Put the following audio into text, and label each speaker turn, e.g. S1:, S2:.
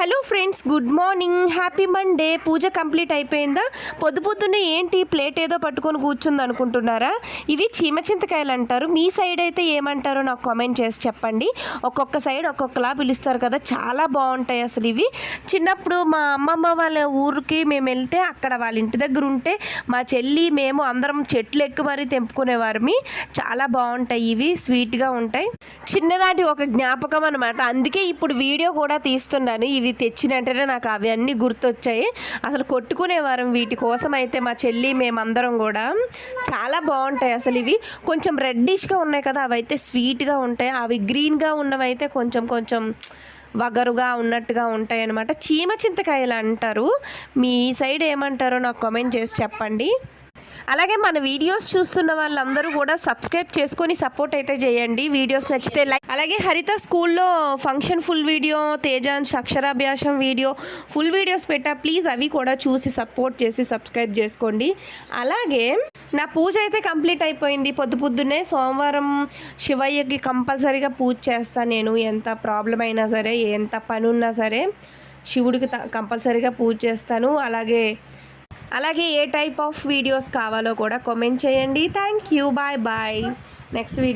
S1: Hello friends, good morning, happy Monday. Puja complete అయిపోయిందా? పొద్దున్నే ఏంటి ప్లేట్ ఏదో పట్టుకొని కూర్చుంది అనుకుంటున్నారా? ఇవి చీమ చింతకాయలు అంటారు. మీ సైడ్ అయితే ఏమంటారో నాకు కామెంట్ చేసి చెప్పండి. ఒక్కొక్క సైడ్ ఒక్కొక్కలా పిలుస్తారు కదా, చాలా బాగుంటాయి అసలు ఇవి. చిన్నప్పుడు మా అమ్మమ్మ వాళ్ళ ఊరికి మేము వెళ్తే అక్కడ వాళ్ళ ఇంటి దగ్గర ఉంటే మా చెల్లి మేము అందరం చెట్లు ఎక్కి మరీ తెంపుకునేవారిమి. చాలా బాగుంటాయి ఇవి, స్వీట్గా ఉంటాయి. చిన్ననాటి ఒక జ్ఞాపకం అనమాట. అందుకే ఇప్పుడు వీడియో కూడా తీస్తున్నాను. ఇవి తెచ్చినట్టుగా నాకు అవి అన్నీ గుర్తొచ్చాయి. అసలు కొట్టుకునేవారం వీటి కోసం అయితే మా చెల్లి మేమందరం కూడా. చాలా బాగుంటాయి అసలు ఇవి. కొంచెం రెడ్డిష్గా ఉన్నాయి కదా, అవి అయితే స్వీట్గా ఉంటాయి. అవి గ్రీన్గా ఉన్నవైతే కొంచెం కొంచెం వగరుగా ఉన్నట్టుగా ఉంటాయి అన్నమాట. చీమ చింతకాయలు అంటారు. మీ సైడ్ ఏమంటారో నాకు కామెంట్ చేసి చెప్పండి. అలాగే మన వీడియోస్ చూస్తున్న వాళ్ళందరూ కూడా సబ్స్క్రైబ్ చేసుకొని సపోర్ట్ అయితే చేయండి. వీడియోస్ నచ్చితే లైక్. అలాగే హరిత స్కూల్లో ఫంక్షన్ ఫుల్ వీడియో, తేజాన్స్ అక్షరాభ్యాసం వీడియో, ఫుల్ వీడియోస్ పెట్టా. ప్లీజ్ అవి కూడా చూసి సపోర్ట్ చేసి సబ్స్క్రైబ్ చేసుకోండి. అలాగే నా పూజ అయితే కంప్లీట్ అయిపోయింది. పొద్దున్నే సోమవారం శివయ్యకి కంపల్సరీగా పూజ చేస్తాను నేను. ఎంత ప్రాబ్లం అయినా సరే, ఎంత పని ఉన్నా సరే శివుడికి కంపల్సరీగా పూజ చేస్తాను. అలాగే ఏ టైప్ ఆఫ్ వీడియోస్ కావాలో కూడా కామెంట్ చేయండి. Thank you, bye bye. Next video.